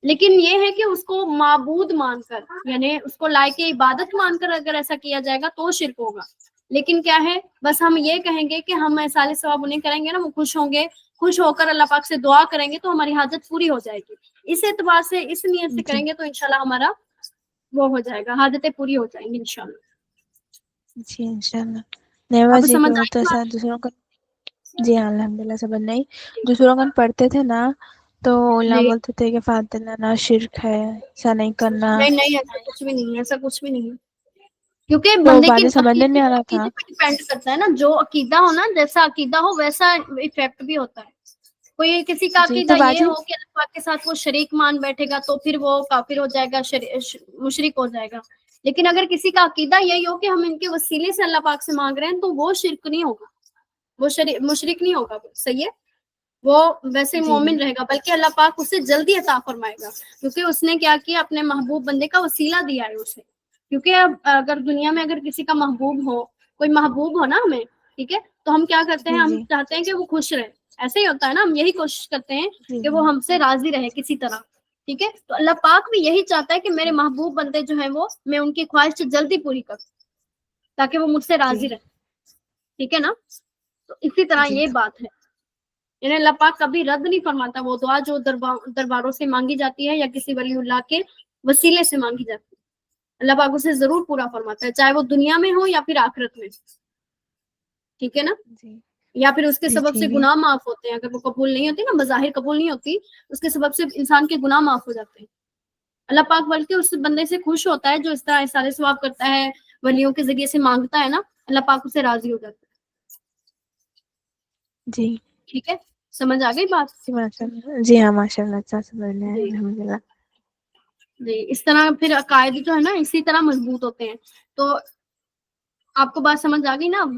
لیکن یہ ہے کہ اس کو معبود مان کر، یعنی اس کو لائق عبادت مان کر اگر ایسا کیا جائے گا تو شرک ہوگا. لیکن کیا ہے، بس ہم یہ کہیں گے کہ ہم اصال ثواب انہیں کریں گے نا، وہ خوش ہوں گے، خوش ہو کر اللہ پاک سے دعا کریں گے تو ہماری حاجت پوری ہو جائے گی. اس اعتبار سے، اس نیت سے جی کریں گے تو انشاءاللہ ہمارا وہ ہو جائے گا، حاجتیں پوری ہو جائیں گی انشاءاللہ. جی انشاءاللہ. نعمہ اب جی سمجھ کو آئی تو ایسا بات؟ دوسروں کا. جی ہاں الحمدللہ سبر نہیں. دوسروں کو پڑھتے تھے نا تو علماء جی بولتے تھے کہ فاتحہ لانا شرک ہے، ایسا نہیں کرنا. نہیں نہیں، ایسا کچھ بھی نہیں ہے، ایسا کچھ بھی نہیں ہے. کیونکہ تو بندے کی باتیں سمجھنے نہیں آ رہا تھا. عقیدے پہ ڈیپینڈ کرتا ہے نا. جو عقیدہ ہو نا، جیسا عقیدہ ہو ویسا افیکٹ بھی ہوتا ہے. کوئی کسی کا جی تو عقیدہ یہ باجی ہو کہ اللہ پاک کے ساتھ وہ شریک مان بیٹھے گا تو پھر وہ کافر ہو جائے گا، مشرک ہو جائے گا. لیکن اگر کسی کا عقیدہ یہی ہو کہ ہم ان کے وسیلے سے اللہ پاک سے مانگ رہے ہیں تو وہ شرک نہیں ہوگا، وہ مشرک نہیں ہوگا. صحیح ہے، وہ ویسے جی مومن رہے گا، بلکہ اللہ پاک اسے جلدی عطا فرمائے گا. کیونکہ اس نے کیا کیا، اپنے محبوب بندے کا وسیلہ دیا ہے اسے. کیونکہ اب اگر دنیا میں اگر کسی کا محبوب ہو، کوئی محبوب ہو نا ہمیں، ٹھیک ہے، تو ہم کیا کرتے ہیں، جی ہم جی چاہتے ہیں کہ وہ خوش رہے. ایسے ہی ہوتا ہے نا، ہم یہی کوشش کرتے ہیں جی کہ وہ ہم سے راضی رہے کسی طرح. ٹھیک ہے، تو اللہ پاک بھی یہی چاہتا ہے کہ میرے محبوب بندے جو ہیں وہ، میں ان کی خواہش جلدی پوری کروں تاکہ وہ مجھ سے جی راضی رہے. ٹھیک ہے نا. تو اسی طرح جی یہ بات ہے، یعنی اللہ پاک کبھی رد نہیں فرماتا وہ دعا جو درباروں سے مانگی جاتی ہے یا کسی ولی اللہ کے وسیلے سے مانگی جاتی ہے. اللہ پاک اسے ضرور پورا فرماتا ہے، چاہے وہ دنیا میں ہو یا پھر آخرت میں. ٹھیک ہے نا. جی یا پھر اس کے جی سبب سے ٹھیک ہے. گناہ معاف ہوتے ہیں. اگر وہ قبول نہیں ہوتی نا، بظاہر قبول نہیں ہوتی، اس کے سبب سے انسان کے گناہ معاف ہو جاتے ہیں. اللہ پاک بلکہ اس بندے سے خوش ہوتا ہے جو اس طرح اصال ثواب کرتا ہے، ولیوں کے ذریعے سے مانگتا ہے نا، اللہ پاک اسے راضی ہو جاتا ہے. جی ٹھیک ہے، سمجھ آ گئی بات؟ جی ماشاء اللہ. جی ہاں ماشاء اللہ، اچھا سمجھ میں آیا جی الحمدللہ. جی، اس طرح پھر عقائد جو ہے نا اسی طرح مضبوط ہوتے ہیں. تو آپ کو بات سمجھ آ گئی نا اب؟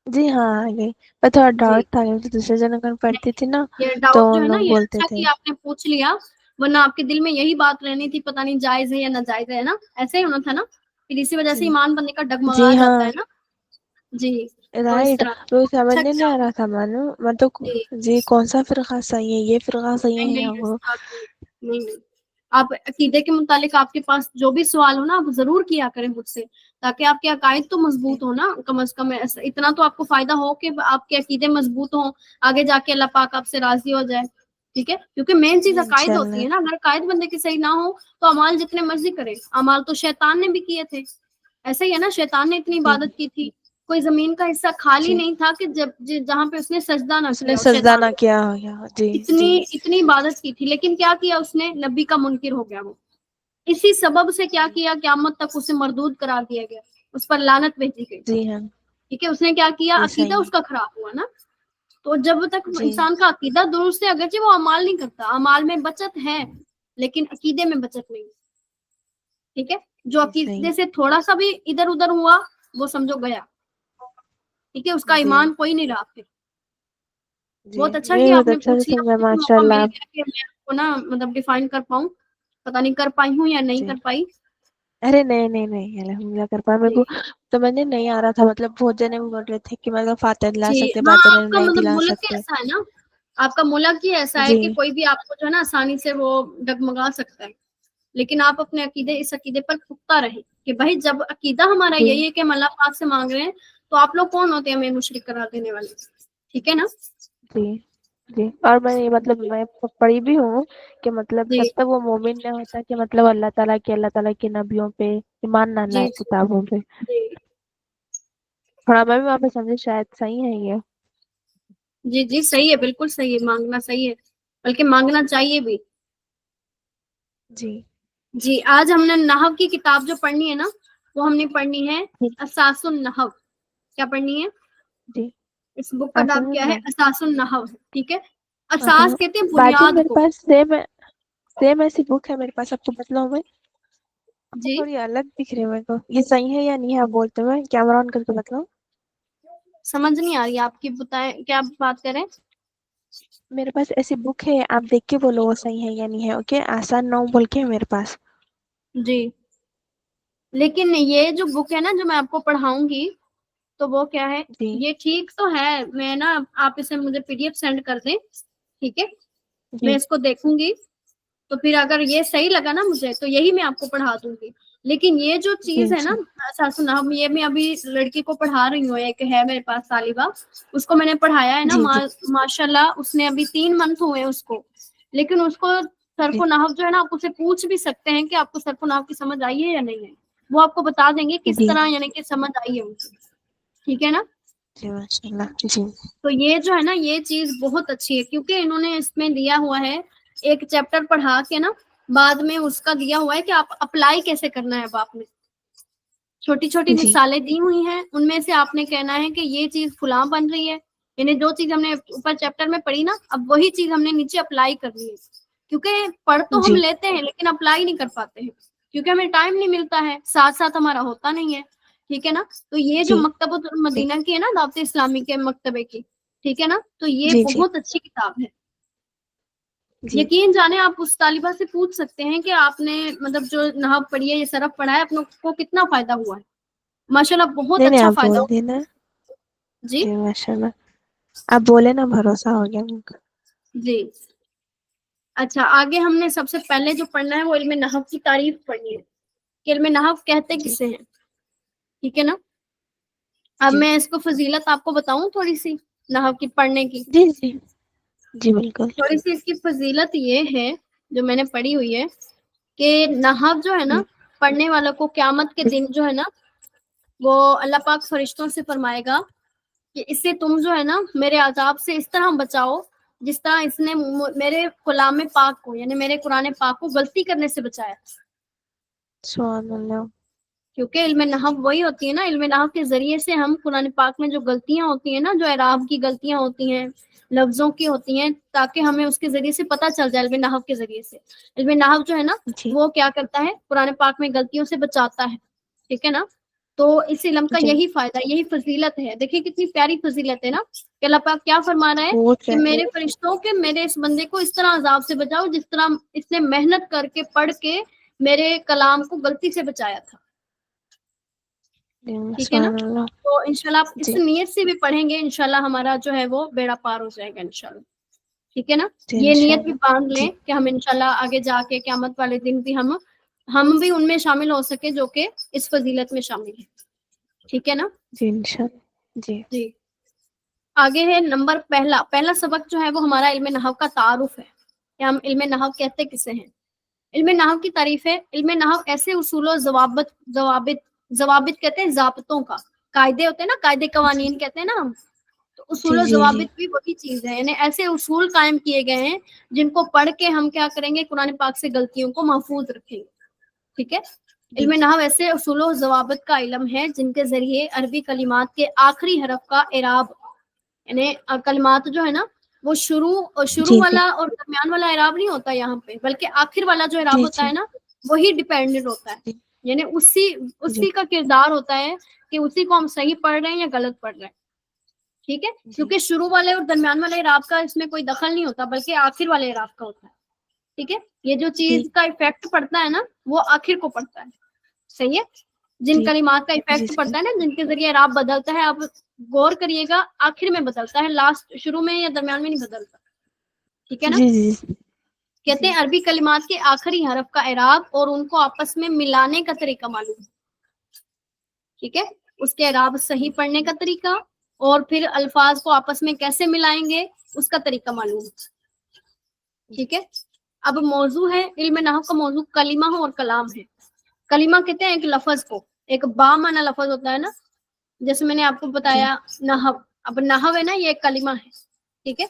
جی ہاں آگئی. پر تھوڑا جی، ڈاؤٹ تھا دوسرے جنوں کا پڑھتی تھی نا یہ تو ڈاؤٹ جو ان ہے نا، لوگ یہ بولتے اچھا تھے. کہ آپ نے پوچھ لیا، ورنہ آپ کے دل میں یہی بات رہنی تھی پتہ نہیں جائز ہے یا ناجائز ہے نا، ایسے ہی ہونا تھا نا. پھر اسی وجہ سے جی ایمان بندے کا جی ڈگمگا ہاں جاتا ہے نا. جی، تو اس رائٹ. طرح تو اچھا سمجھنے نہیں کیا آ رہا تھا معلوم مطلب. جی جی کون سا فرقہ صحیح ہے، یہ فرقہ صحیح نہیں ہے نہیں یا وہ. ایسی بات نہیں نہیں. آپ عقیدے کے متعلق آپ کے پاس جو بھی سوال ہو نا، آپ ضرور کیا کریں مجھ سے، تاکہ آپ کے عقائد تو جی مضبوط ہو نا. کم از کم اتنا تو آپ کو فائدہ ہو کہ آپ کے عقیدے مضبوط ہوں، آگے جا کے اللہ پاک آپ سے راضی ہو جائے. ٹھیک ہے، کیونکہ مین چیز جی عقائد انشاء ہوتی اللہ. ہے نا. اگر عقائد بندے کے صحیح نہ ہو تو اعمال جتنے مرضی کرے. اعمال تو شیطان نے بھی کیے تھے، ایسے ہی ہے نا. شیطان نے اتنی جی عبادت کی تھی، کوئی زمین کا حصہ خالی جی نہیں تھا کہ جہاں پہ اس نے سجدہ نہ اس نے کیا ہو. سجدہ شیطان نہ کیا ہو گیا. جی جی اتنی عبادت کی تھی، لیکن کیا کیا اس نے، نبی کا منکر ہو گیا وہ. اسی سبب سے کیا جی کیا، قیامت تک اسے مردود قرار دیا گیا، اس پر لعنت بھیجی گئی. جی ہاں ٹھیک ہے، اس نے کیا کیا، جی عقیدہ صحیح اس کا خراب ہوا نا. تو جب تک ہے. جی انسان کا عقیدہ درست ہے، اگرچہ وہ اعمال نہیں کرتا، اعمال میں بچت ہے لیکن عقیدے میں بچت نہیں. ٹھیک ہے، جو جی صحیح. عقیدے سے تھوڑا سا بھی ادھر ادھر ہوا وہ سمجھو گیا. ٹھیک ہے، اس کا جی ایمان کوئی نہیں رہا پھر. جی بہت اچھا نہیں کیا بہت آپ نے اچھا سے پوچھ لیا، سمجھا مجھے بھی ماشاء موقع مل اللہ. گیا کہ میں آپ کو نا مطلب ڈیفائن کر پاؤں. پتہ نہیں کر پائی ہوں یا نہیں جی کر پائی. ارے نہیں نہیں نہیں الحمدللہ کر پا. میرے جی کو تو میں نے نہیں آ رہا تھا، مطلب بہت جنے بول رہے تھے کہ مطلب فاتح دلا جی سکتے، ہاں، بعض جنے آپ کا نہیں مطلب دلا ملک ہی سکتے. ایسا ہے نا، آپ کا ملک ہی ایسا ہے جی کہ کوئی بھی آپ کو جو ہے نا آسانی سے وہ ڈگمگا سکتا ہے. لیکن آپ اپنے عقیدے اس عقیدے پر پختہ رہیں کہ بھائی جب عقیدہ ہمارا جی یہی ہے کہ ہم اللہ پاک سے مانگ رہے ہیں تو آپ لوگ کون ہوتے ہیں ہمیں مشرک قرار دینے والے. ٹھیک ہے نا. جی جی. اور میں یہ مطلب میں پڑھی بھی ہوں کہ مطلب جی جب تک وہ مومن نہ ہوتا کہ مطلب اللہ تعالیٰ کے نبیوں پہ ایمان نہ جی لائے، کتابوں پہ. جی تھوڑا میں بھی وہاں پہ سمجھی شاید صحیح ہے یہ. جی جی صحیح ہے، بالکل صحیح ہے، مانگنا صحیح ہے، بلکہ مانگنا چاہیے بھی. جی جی آج ہم نے نحو کی کتاب جو پڑھنی ہے نا، وہ ہم نے پڑھنی ہے جی اساس النحو. کیا پڑھنی ہے؟ جی. اس بک کا نام کیا ہے؟ اساس النحو. ٹھیک ہے. اساس کہتے ہیں باجی بنیاد میرے کو. پاس سیم ایسی بک ہے میرے پاس، آپ کو بتلاؤں میں؟ اب جی تھوڑی الگ دکھ رہی ہے میرے کو، یہ صحیح ہے یا نہیں ہے آپ بولتے ہوئے کیمرہ آن کر کے بتلاؤں؟ سمجھ نہیں آ رہی آپ کی، بتائیں کیا بات کریں. میرے پاس ایسی بک ہے، آپ دیکھ کے بولو وہ صحیح ہے یا نہیں ہے. اوکے، آسان نو بول کے ہے میرے پاس. جی لیکن یہ جو بک ہے نا جو میں آپ کو پڑھاؤں گی تو وہ کیا ہے، جی یہ ٹھیک تو ہے، میں نا آپ اسے مجھے PDF سینڈ کر دیں. ٹھیک ہے. میں جی اس کو دیکھوں گی تو پھر اگر یہ صحیح لگا نا مجھے تو یہی میں آپ کو پڑھا دوں گی. لیکن یہ جو جی چیز ہے نا اچھا. اساس النحو، یہ میں ابھی لڑکی کو پڑھا رہی ہوں، ایک ہے میرے پاس طالبہ، اس کو میں نے پڑھایا ہے نا. جی جی ماشاء اللہ اس نے ابھی 3 منتھ ہوئے اس کو، لیکن اس کو صرف جی و نحو جو ہے نا آپ اسے پوچھ بھی سکتے ہیں کہ آپ کو صرف و نحو کی سمجھ آئی ہے یا نہیں ہے، وہ آپ کو بتا دیں گے کس جی طرح یعنی کہ سمجھ آئی ہے ان کو. ٹھیک ہے نا. جی ماشاء اللہ. جی تو یہ جو ہے نا یہ چیز بہت اچھی ہے، کیونکہ انہوں نے اس میں دیا ہوا ہے ایک چیپٹر پڑھا کے نا بعد میں اس کا دیا ہوا ہے کہ آپ اپلائی کیسے کرنا ہے. اب آپ نے چھوٹی چھوٹی جی مثالیں دی ہوئی ہیں، ان میں سے آپ نے کہنا ہے کہ یہ چیز فلاں بن رہی ہے، یعنی جو چیز ہم نے اوپر چیپٹر میں پڑھی نا اب وہی چیز ہم نے نیچے اپلائی کرنی ہے. کیونکہ پڑھ تو ہم جی لیتے ہیں لیکن اپلائی نہیں کر پاتے ہیں، کیونکہ ہمیں ٹائم نہیں ملتا ہے، ساتھ ساتھ ہمارا ہوتا نہیں ہے. ٹھیک ہے نا. تو یہ جو جی مکتبۃ جی المدینہ کی ہے نا دعوت اسلامی کے مکتبے کی، ٹھیک ہے نا، تو یہ جی جی بہت اچھی کتاب ہے. جی یقین جانے آپ اس طالبہ سے پوچھ سکتے ہیں کہ آپ نے مطلب جو نحو پڑھی ہے یہ صرف پڑھا ہے اپنوں کو کتنا فائدہ ہوا ہے. ماشاء اللہ بہت نہیں نہیں اچھا آپ فائدہ بول ہوا. دینا. جی جی ماشاء اللہ. آپ بولے نا بھروسہ ہو گیا مجھ کو. جی اچھا، آگے ہم نے سب سے پہلے جو پڑھنا ہے وہ علم نحو کی تعریف پڑھنی ہے کہ علم نحو کہتے جی کسے ہیں. ٹھیک ہے نا. اب جی میں اس کو فضیلت آپ کو بتاؤں تھوڑی سی نحو کی پڑھنے کی. جی جی جی بالکل. تھوڑی سی اس کی فضیلت یہ ہے جو میں نے پڑھی ہوئی ہے کہ نحو جو ہے نا پڑھنے والوں کو قیامت کے دن جو ہے نا وہ اللہ پاک فرشتوں سے فرمائے گا کہ اس سے تم جو ہے نا میرے عذاب سے اس طرح بچاؤ جس طرح اس نے میرے کلام پاک کو یعنی میرے قرآن پاک کو غلطی کرنے سے بچایا. سبحان اللہ. کیونکہ علم نحو وہی ہوتی ہے نا، علم نحو کے ذریعے سے ہم قرآن پاک میں جو غلطیاں ہوتی ہیں نا، جو اعراب کی غلطیاں ہوتی ہیں، لفظوں کی ہوتی ہیں، تاکہ ہمیں اس کے ذریعے سے پتہ چل جائے. علم نحو کے ذریعے سے علم نحو جو ہے نا جی وہ کیا کرتا ہے، قرآن پاک میں غلطیوں سے بچاتا ہے. ٹھیک ہے نا. تو اس علم کا جی یہی فائدہ، یہی فضیلت ہے. دیکھیں کتنی پیاری فضیلت ہے نا کہ اللہ پاک کیا فرما رہا ہے بہت کہ پیاری. میرے فرشتوں کے میرے اس بندے کو اس طرح عذاب سے بچاؤ جس طرح اس نے محنت کر کے پڑھ کے میرے کلام کو غلطی سے بچایا تھا. ٹھیک ہے نا. سبحان اللہ. تو انشاءاللہ آپ اس جی نیت سے بھی پڑھیں گے انشاءاللہ ہمارا جو ہے وہ بیڑا پار ہو جائے گا انشاءاللہ. ٹھیک ہے نا. جی یہ انشاء نیت بھی اللہ. باندھ جی لیں کہ ہم انشاءاللہ آگے جا کے قیامت والے دن بھی ہم بھی ان میں شامل ہو سکے جو کہ اس فضیلت میں شامل ہے. ٹھیک ہے نا. جی انشاء اللہ. جی جی آگے ہے نمبر پہلا سبق جو ہے وہ ہمارا علم نحو کا تعارف ہے کہ ہم علم نحو کہتے کسے ہیں. علم نحو کی تعریف ہے، علم نحو ایسے اصول و ضوابط کہتے ہیں ضابطوں کا، قاعدے ہوتے ہیں نا، قاعدے جی قوانین کہتے ہیں نا ہم، تو اصول جی و جی جی ضوابط بھی وہی چیز ہے، یعنی ایسے اصول قائم کیے گئے ہیں جن کو پڑھ کے ہم کیا کریں گے، قرآن پاک سے غلطیوں کو محفوظ رکھیں گے. ٹھیک ہے. جی علم نحو ایسے اصول و ضوابط کا علم ہے جن کے ذریعے عربی کلمات کے آخری حرف کا اعراب، یعنی کلمات جو ہے نا وہ شروع جی جی والا اور درمیان والا اعراب نہیں ہوتا یہاں پہ، بلکہ آخر والا جو اعراب جی ہوتا جی ہے نا وہی ڈیپینڈنٹ ہوتا ہے، جی یعنی جی اسی کا کردار ہوتا ہے کہ اسی کو ہم صحیح پڑھ رہے ہیں یا غلط پڑھ رہے ہیں. ٹھیک ہے. جی کیونکہ شروع والے اور درمیان والے اعراب کا اس میں کوئی دخل نہیں ہوتا بلکہ آخر والے اعراب کا ہوتا ہے. ٹھیک ہے. یہ جو جی چیز کا افیکٹ پڑتا ہے نا وہ آخر کو پڑتا ہے. صحیح ہے. جن جی کلمات کا جی افیکٹ سر پڑتا ہے نا، جن کے ذریعے اعراب بدلتا ہے، اب غور کریے گا، آخر میں بدلتا ہے، لاسٹ شروع میں یا درمیان میں نہیں بدلتا، ٹھیک ہے نا. جی جی کہتے جی ہیں عربی کلمات کے آخری حرف کا اعراب اور ان کو آپس میں ملانے کا طریقہ معلوم ہے، ٹھیک ہے، اس کے اعراب صحیح پڑھنے کا طریقہ اور پھر الفاظ کو آپس میں کیسے ملائیں گے اس کا طریقہ معلوم ہے، ٹھیک ہے. اب موضوع ہے، علم نحو کا موضوع کلمہ اور کلام ہے. کلمہ کہتے ہیں ایک لفظ کو، ایک با معنی لفظ ہوتا ہے نا، جیسے میں نے آپ کو جی بتایا نحو، اب نحو ہے نا، یہ ایک کلمہ ہے، ٹھیک ہے،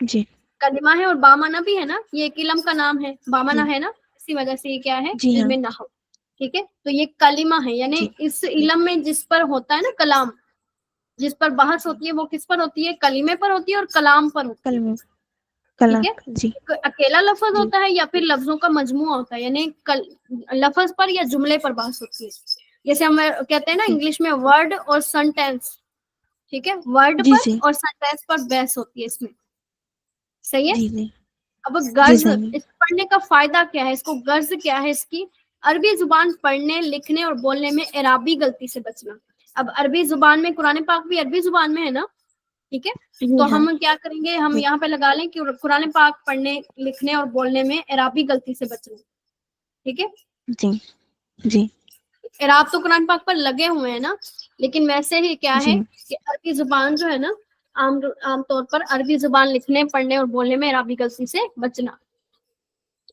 جی کلمہ ہے اور با معنی بھی ہے نا، یہ ایک علم کا نام ہے، با جی معنی ہے نا، اسی وجہ سے یہ کیا ہے، جی ہاں علم نحو، ٹھیک ہے. تو یہ کلمہ ہے، یعنی جی اس علم میں جس پر ہوتا ہے نا کلام، جس پر بحث ہوتی ہے وہ کس پر ہوتی ہے، کلمے پر ہوتی ہے اور کلام پر ہوتی ہے، کلمہ ٹھیک کلام ہے. جی ایک اکیلا لفظ جی ہوتا ہے یا پھر لفظوں کا مجموعہ ہوتا ہے، یعنی لفظ پر یا جملے پر بحث ہوتی ہے. جیسے ہم کہتے ہیں نا جی انگلش میں ورڈ اور سنٹینس، ٹھیک ہے، ورڈ جی پر جی اور سینٹینس پر بحث ہوتی ہے اس میں، صحیح ہے. جی جی اب جی غرض، صحیح اس پڑھنے کا فائدہ کیا ہے، اس کو غرض کیا ہے اس کی، عربی زبان پڑھنے لکھنے اور بولنے میں اعرابی غلطی سے بچنا. اب عربی زبان میں قرآن پاک بھی عربی زبان میں ہے نا، ٹھیک ہے، جی تو ہاں ہم کیا کریں گے، ہم جی یہاں پہ لگا لیں کہ قرآن پاک پڑھنے لکھنے اور بولنے میں اعرابی غلطی سے بچنا، ٹھیک ہے. جی جی اعراب تو قرآن پاک پر لگے ہوئے ہیں نا، لیکن ویسے ہی کیا ہے جی کہ عربی زبان جو ہے نا، عام طور پر عربی زبان لکھنے پڑھنے اور بولنے میں اعرابی غلطی سے بچنا.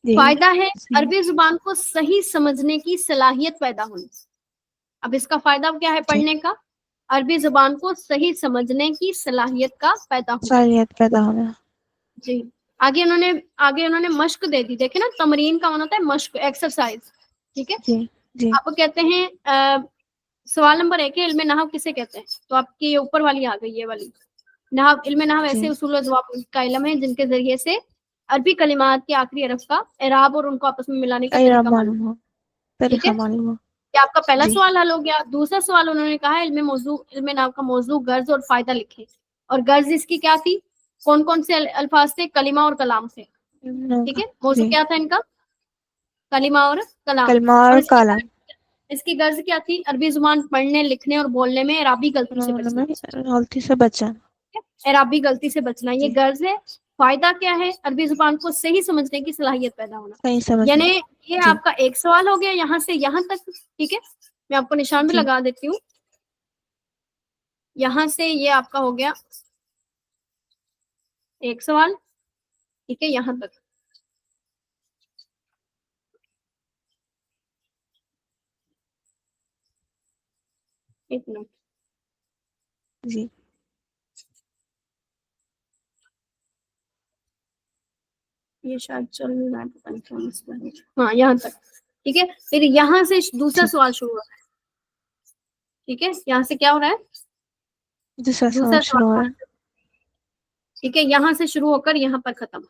جی فائدہ ہے صحیح عربی زبان کو صحیح سمجھنے کی صلاحیت پیدا ہونی. اب اس کا فائدہ کیا ہے جی پڑھنے کا، عربی زبان کو صحیح سمجھنے کی صلاحیت کا پیدا ہونا. صلاحیت پیدا ہونا. جی. آگے انہوں نے مشق دے دی، دیکھیں نا، تمرین کا معنی ہوتا ہے مشق، ایکسرسائز، ٹھیک ہے. جی جی آپ کہتے ہیں سوال نمبر 1 ہے علم نحو کسے کہتے ہیں، تو آپ کی یہ اوپر والی آ گئی، یہ والی نحو. علم نحو جی ایسے اصول و ضوابط کا علم ہے جن کے ذریعے سے عربی کلمات کے آخری حرف کا اعراب اور ان کو آپس میں ملانے کا اعراب طریقہ معلوم، معلوم ہو، ٹھیک طریقہ ہے. معلوم ہو. کیا آپ کا پہلا جی سوال حل ہو گیا. دوسرا سوال انہوں نے کہا ہے علم نحو کا موضوع غرض اور فائدہ لکھے، اور غرض اس کی کیا تھی، کون کون سے الفاظ تھے، کلمہ اور کلام سے، ٹھیک ہے. موضوع جی کیا تھا ان کا، کلمہ اور کلام. کلمہ اور اور کلام اس کی غرض کیا تھی، عربی زبان پڑھنے لکھنے اور بولنے میں اعرابی غلطی سے بچنا، غلطی سے بچا. اعرابی غلطی سے بچنا، یہ جی غرض ہے. فائدہ کیا ہے، عربی زبان کو صحیح سمجھنے کی صلاحیت پیدا ہونا. صحیح سمجھنا. یعنی یہ جی آپ کا ایک سوال ہو گیا یہاں سے یہاں تک، ٹھیک ہے. میں آپ کو نشان بھی جی لگا دیتی ہوں، یہاں سے یہ آپ کا ہو گیا ایک سوال، ٹھیک ہے، یہاں تک. ایک منٹ، جی یہ شاید چل رہا ہے، پتہ نہیں کیا مسئلہ ہے. ہاں یہاں تک، ٹھیک ہے. پھر یہاں سے دوسرا ٹھیک سوال شروع ہو رہا ہے، ٹھیک ہے. یہاں سے کیا ہو رہا ہے، دوسرا سوال دوسرا شروع ہو رہا سوال، ٹھیک ہے. یہاں سے شروع ہو کر یہاں پر ختم،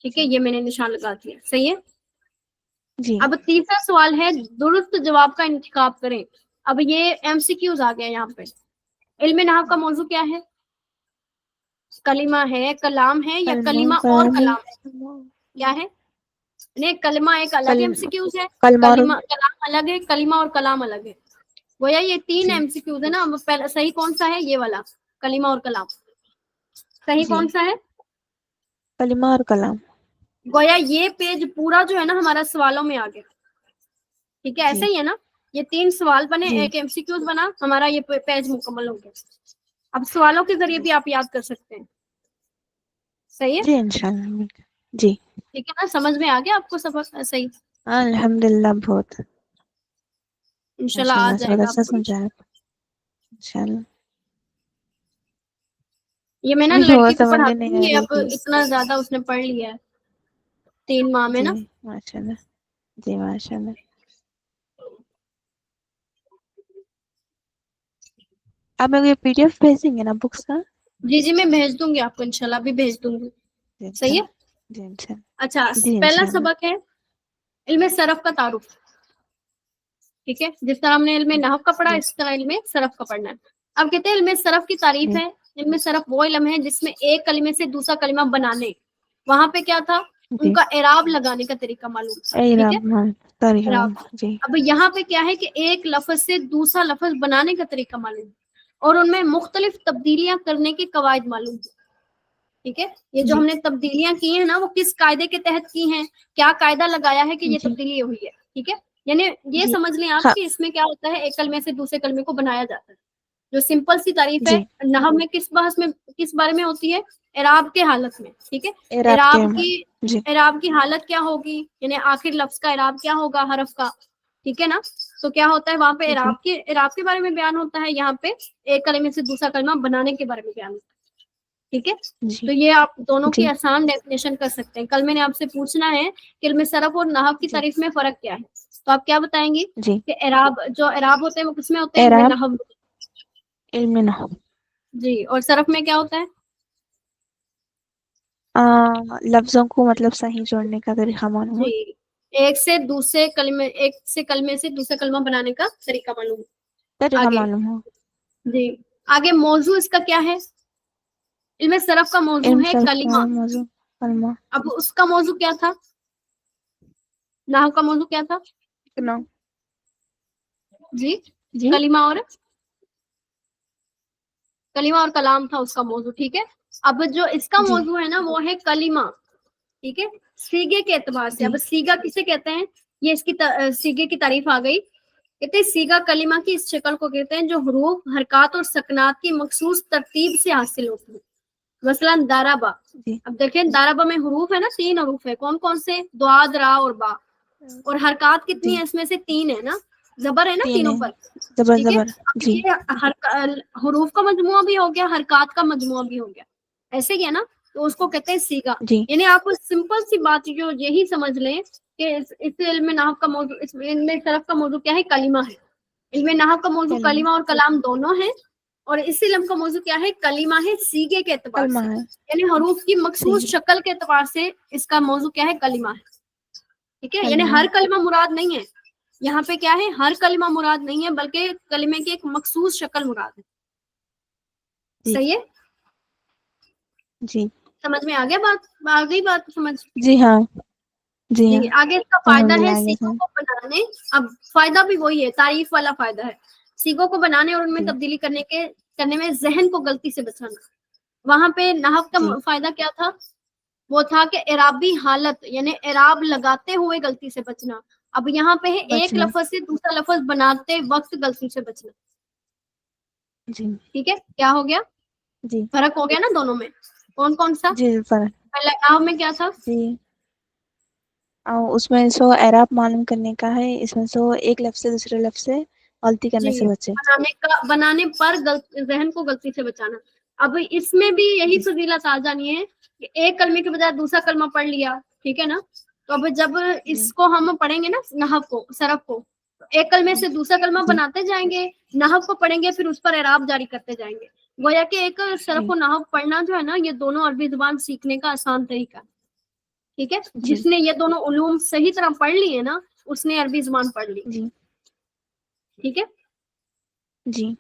ٹھیک ہے. ہے. یہ میں نے نشان لگا دیا، صحیح ہے. جی اب تیسرا سوال ہے درست جواب کا انتخاب کریں. اب یہ ایم سی کیوز آ گیا یہاں پہ. علم نحو کا موضوع کیا ہے، کلمہ ہے، کلام ہے، یا کلمہ اور کلام ہے، کیا ہے. نہیں، کلمہ ایک الگ ایم سی کیوز ہے، کلمہ اور کلمہ کلام الگ ہے، کلمہ اور کلام الگ ہے. گویا یہ 3 جی ایم سی کیوز ہے نا. پہلا صحیح کون سا ہے، یہ والا کلمہ اور کلام. صحیح جی کون سا ہے، کلمہ اور کلام. گویا یہ پیج پورا جو ہے نا ہمارا سوالوں میں آ گیا، ٹھیک ہے. جی ایسا ہی ہے نا، یہ 3 سوال بنے، جی ایک ایم سی کیوز بنا، ہمارا یہ پیج مکمل ہو گیا. اب سوالوں کے ذریعے بھی آپ یاد کر سکتے ہیں، صحیح ہے. جی انشاء اللہ. جی ٹھیک ہے نا، سمجھ میں آ گیا آپ کو سبق صحیح. الحمد للہ، بہت انشاءاللہ ماشاء آ اللہ سے جائے بہت گا اچھا آپ کو. سمجھایا انشاء اللہ. یہ میں نا مجھے لڑکی بہت کو سمجھ میں پڑھاتی نہیں ہوں، آ یہ رہی اب تھی. اتنا زیادہ اس نے پڑھ لیا ہے 3 ماہ میں جی نا. ماشاء اللہ. جی ماشاء اللہ. آپ میرے کو یہ پی ڈی ایف بھیج دیں گے نا بکس کا. جی جی میں بھیج دوں گی آپ کو، انشاءاللہ ابھی بھیج دوں گی، جی انشاء صحیح ہے. اللہ. جی انشاء اچھا، اللہ. جی پہلا انشاء اللہ. سبق ہے علم صرف کا تعارف، ٹھیک ہے. جس طرح ہم نے علم نحو کا پڑھا، جی اس طرح علم صرف کا پڑھنا ہے. اب کہتے ہیں علم صرف کی تعریف جی ہے، علم صرف وہ علم ہے جس میں ایک کلمے سے دوسرا کلمہ بنانے. وہاں پہ کیا تھا، جی ان کا اعراب لگانے کا طریقہ معلوم تھا، ٹھیک ہے، اعراب، ہاں سوری اعراب۔ جی اب یہاں پہ کیا ہے کہ ایک لفظ سے دوسرا لفظ بنانے کا طریقہ معلوم ہے اور ان میں مختلف تبدیلیاں کرنے کے قواعد معلوم ہے، ٹھیک ہے۔ یہ جو جی ہم نے تبدیلیاں کی ہیں نا وہ کس قاعدے کے تحت کی ہیں، کیا قاعدہ لگایا ہے کہ یہ جی تبدیلی ہوئی ہے، ٹھیک ہے۔ یعنی یہ جی سمجھ لیں آپ ہاں کہ اس میں کیا ہوتا ہے، ایک کلمے سے دوسرے کلمے کو بنایا جاتا ہے۔ جو سمپل سی تعریف ہے جی نحو میں کس بحث میں کس بارے میں ہوتی ہے، اعراب کے حالت میں، ٹھیک ہے۔ اعراب کے جی اعراب کی حالت کیا ہوگی، یعنی آخر لفظ کا اعراب کیا ہوگا حرف کا، ٹھیک ہے نا۔ تو کیا ہوتا ہے وہاں پہ جی اعراب کے بارے میں بیان ہوتا ہے، یہاں پہ ایک کلمے سے دوسرا کلمہ بنانے کے بارے میں بیان ہوتا ہے، ٹھیک ہے۔ جی تو یہ آپ دونوں کی جی آسان ڈیفینیشن کر سکتے ہیں۔ کل میں نے آپ سے پوچھنا ہے کہ علم صرف اور نحو کی جی تعریف میں فرق کیا ہے، تو آپ کیا بتائیں گی جی کہ جو اعراب ہوتے ہیں وہ کس میں ہوتے ہیں، علم اعراب نحو۔ علم نحو، جی، اور صرف میں کیا ہوتا ہے، لفظوں کو مطلب صحیح جوڑنے کا طریقہ معلوم جی ہے، ایک سے کلمے سے دوسرے کلمہ بنانے کا طریقہ معلوم ہے۔ طریقہ آگے، معلوم ہو، جی آگے موضوع اس کا کیا ہے، علم صرف کا موضوع علم ہے صرف کا کلمہ۔ موضوع کلمہ، اب اس کا موضوع کیا تھا، نحو کا موضوع کیا تھا، کتنا جی جی کلمہ اور کلام تھا اس کا موضوع، ٹھیک ہے۔ اب جو اس کا جی موضوع ہے نا وہ ہے کلمہ، ٹھیک ہے، سیگے کے اعتبار سے۔ جی اب سیگا کسے کہتے ہیں، یہ اس کی سیگے کی تعریف آ گئی، کہتے ہیں سیگا کلمہ کی اس شکل کو کہتے ہیں جو حروف، حرکات اور سکنات کی مخصوص ترتیب سے حاصل ہوتی ہے۔ مثلا دارابا، جی اب دیکھیں دارابا میں حروف ہے نا، 3 حروف ہے، کون کون سے، دعاد، را اور با، اور حرکات کتنی جی ہے، اس میں سے 3 ہے نا، زبر ہے نا تین تینوں ہے، پر، زبر ٹھیک ہے۔ زبر اب جی یہ حروف کا مجموعہ بھی ہو گیا، حرکات کا مجموعہ بھی ہو گیا، ایسے ہی ہے نا، تو اس کو کہتے ہیں سیگا۔ جی یعنی آپ سمپل سی بات جو یہی سمجھ لیں کہ اس علم نحو کا موضوع، اس علم صرف کا موضوع کیا ہے، کلمہ ہے۔ علم نحو کا موضوع کلمہ کلمہ اور کلام دونوں ہیں، اور اس علم کا موضوع کیا ہے، کلمہ ہے، سیگے کے اعتبار کلمہ سے، ہے یعنی حروف کی مخصوص صحیح شکل کے اعتبار سے اس کا موضوع کیا ہے، کلمہ ہے، ٹھیک ہے۔ یعنی کلمہ ہر کلمہ مراد نہیں ہے یہاں پہ، کیا ہے، ہر کلمہ مراد نہیں ہے بلکہ کلمے کی ایک مخصوص شکل مراد ہے، جی صحیح ہے، جی سمجھ میں آ گیا بات، آ گئی بات سمجھ، جی ہاں جی جی۔ ہاں آگے اس کا الحمد فائدہ للہ ہے آگے سیگوں سے کو بنانے، اب فائدہ بھی وہی ہے، تعریف والا فائدہ ہے، سیگوں کو بنانے اور ان میں جی تبدیلی کرنے میں ذہن کو غلطی سے بچانا۔ وہاں پہ نحو کا جی فائدہ کیا تھا، وہ تھا کہ اعرابی حالت، یعنی اعراب لگاتے ہوئے غلطی سے بچنا۔ اب یہاں پہ ہے ایک بچنا لفظ سے دوسرا لفظ بناتے وقت غلطی سے بچنا، جی ٹھیک ہے۔ کیا ہو گیا، جی فرق ہو گیا نا دونوں میں، کون کون سا، جی فرق پہلے نحو میں کیا تھا، جی، اور اس میں سو اعراب معلوم کرنے کا ہے، اس میں سو ایک لفظ سے دوسرے لفظ سے غلطی کرنے جی سے بچے، بنانے پر ذہن کو غلطی سے بچانا۔ اب اس میں بھی یہی جی فضیلت آ جانی ہے کہ ایک کلمے کے بجائے دوسرا کلمہ پڑھ لیا، ٹھیک ہے نا، تو اب جب جی اس کو ہم پڑھیں گے نا نحو کو، صرف کو، تو ایک کلمے سے دوسرا کلمہ جی بناتے جائیں گے، نحو کو پڑھیں گے، پھر اس پر اعراب جاری کرتے جائیں گے، گویا کہ ایک صرف جی و نحو پڑھنا جو ہے نا، یہ دونوں عربی زبان سیکھنے کا آسان طریقہ ہے، ٹھیک ہے۔ جی جس نے یہ دونوں علوم صحیح طرح پڑھ لیے نا، اس نے عربی زبان پڑھ لی، جی ٹھیک ہے۔ جی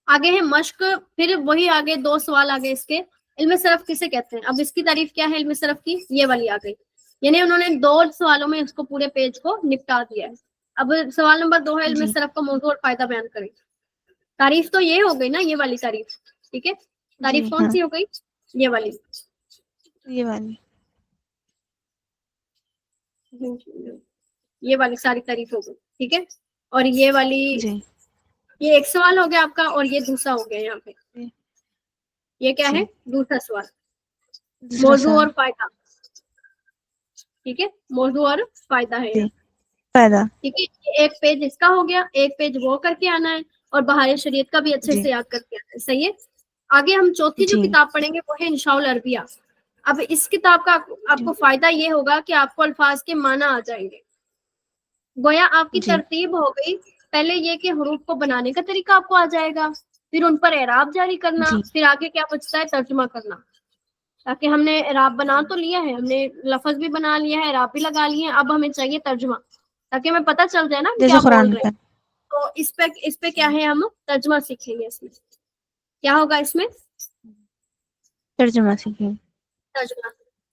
آگے ہے مشق، پھر وہی آگے 2 سوال آگے اس کے، علم صرف کسے کہتے ہیں، اب اس کی تعریف کیا ہے علم صرف کی، یہ والی آ گئی، یعنی انہوں نے 2 سوالوں میں اس کو پورے پیج کو نپٹا دیا ہے۔ اب سوال نمبر 2 ہے علم جی صرف کا موضوع اور فائدہ بیان کریں۔ تعریف تو یہ ہو گئی نا، یہ والی تعریف، ٹھیک ہے، جی تعریف کون ہاں سی ہو گئی، یہ والی، یہ والی یہ والی ساری تعریف ہو گئی، ٹھیک ہے، اور یہ والی، جی یہ ایک سوال ہو گیا آپ کا، اور یہ دوسرا ہو گیا یہاں پہ، جی یہ کیا ہے، جی دوسرا سوال، دوسرا موضوع سوال اور فائدہ، ٹھیک ہے، موضوع اور فائدہ ہے جی یہاں، فائدہ ٹھیک ہے۔ ایک پیج اس کا ہو گیا، ایک پیج وہ کر کے آنا ہے، اور بہار شریعت کا بھی اچھے جی سے یاد کر کے آنا ہے، صحیح ہے۔ آگے ہم چوتھی جو جی کتاب پڑھیں گے وہ ہے انشاء العربیہ۔ اب اس کتاب کا آپ جی کو فائدہ یہ ہوگا کہ آپ کو الفاظ کے معنی آ جائیں گے، گویا آپ کی جی ترتیب ہو گئی، پہلے یہ کہ حروف کو بنانے کا طریقہ آپ کو آ جائے گا، پھر ان پر اعراب جاری کرنا، جی پھر آگے کیا بچتا ہے، ترجمہ کرنا، تاکہ ہم نے اعراب بنا تو لیا ہے، ہم نے لفظ بھی بنا لیا ہے، اعراب بھی لگا لیے ہیں، اب ہمیں چاہیے ترجمہ، تاکہ ہمیں پتہ چل جائے نا ہم جیسے کیا بول قرآن رہے کا ہیں۔ تو اس پہ کیا ہے، ہم ترجمہ سیکھیں گے، اس میں کیا ہوگا، اس میں ترجمہ سیکھیں، ترجمہ۔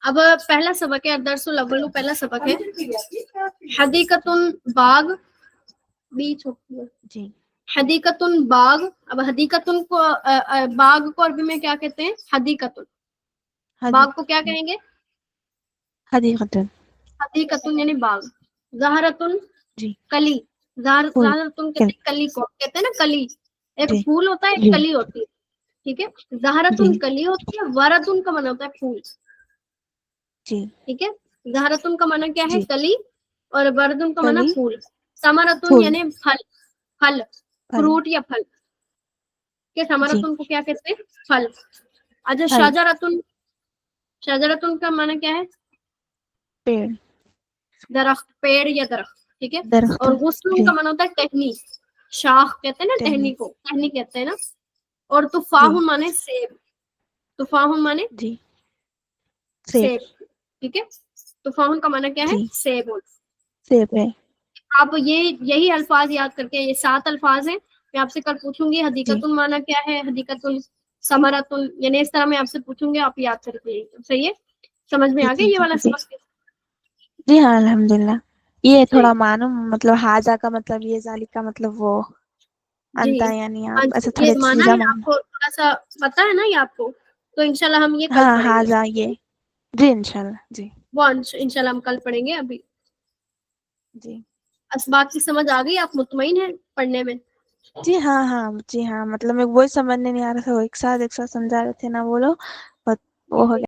اب پہلا سبق ہے الدرس الاول، پہلا سبق ہے حدیقتن باغ، بیچ ہوتی ہے جی حدیقتن باغ. اب حدیقتن کو باغ کو عربی میں کیا کہتے ہیں؟ حدیقتن. باغ کو کیا کہیں گے؟ حدیقتن. حدیقتن یعنی باغ. زہرتن جی کلی. پھول. زہرتن کہتے ہیں کلی کو، کہتے ہیں نا کلی، ایک جی پھول ہوتا ہے ایک جی کلی ہوتی ہے. ٹھیک ہے، جی زہرتن کلی ہوتی ہے، ورتن کا معنی ہوتا ہے پھول. جی ٹھیک ہے، زہرتن کا معنی کیا ہے؟ جی کلی، اور وردن کا معنی کلی پھول. ثمرتن پھول یعنی پھل، پھل پھل. فروٹ یا پھل. کہ جی ثمرتن کو کیا کہتے ہیں؟ پھل. اچھا پھل شجرتن، شجرتن کا معنی کیا ہے؟ پیڑ درخت، پیڑ یا درخت. ٹھیک ہے، درخت. اور غصن جی کا معنی ہوتا ہے ٹہنی، شاخ کہتے ہیں نا ٹہنی. ٹہنی کو، ٹہنی کہتے ہیں نا. اور جی تفاح معنی سیب، تفاح معنی جی سیب. سیب. ٹھیک ہے، تفاح کا معنی کیا ہے؟ جی سیب. سیب ہے. آپ یہی الفاظ یاد کر کے، یہ 7 الفاظ ہیں. میں آپ سے کل پوچھوں گی جی حدیقتن معنی کیا ہے، حدیقتن ثمرتن، یعنی اس طرح میں آپ سے پوچھوں گی، آپ یاد کر کے. صحیح ہے، سمجھ میں جی آ جی گیا یہ جی والا جی سبق؟ جی ہاں الحمدللہ. یہ جی تھوڑا معلوم مطلب حاجہ کا مطلب یہ ذالک کا مطلب وہ جی انتا یعنی ہاں آپ جی، ایسے یہ تھوڑے مانا چیزیں ہے آپ کو تھوڑا سا پتا ہے نا یہ آپ کو، تو انشاءاللہ ہم یہ کل ہاں پڑھیں گے. حاجہ یہ. جی انشاءاللہ. جی وہ انشاءاللہ ہم کل پڑھیں گے. ابھی جی اسباق کی سمجھ آ گئی؟ آپ مطمئن ہیں پڑھنے میں؟ جی ہاں ہاں جی ہاں مطلب میں وہی سمجھنے نہیں آ رہا تھا، وہ ایک ساتھ سمجھا رہے تھے نا وہ لوگ، وہ ہو جی گیا.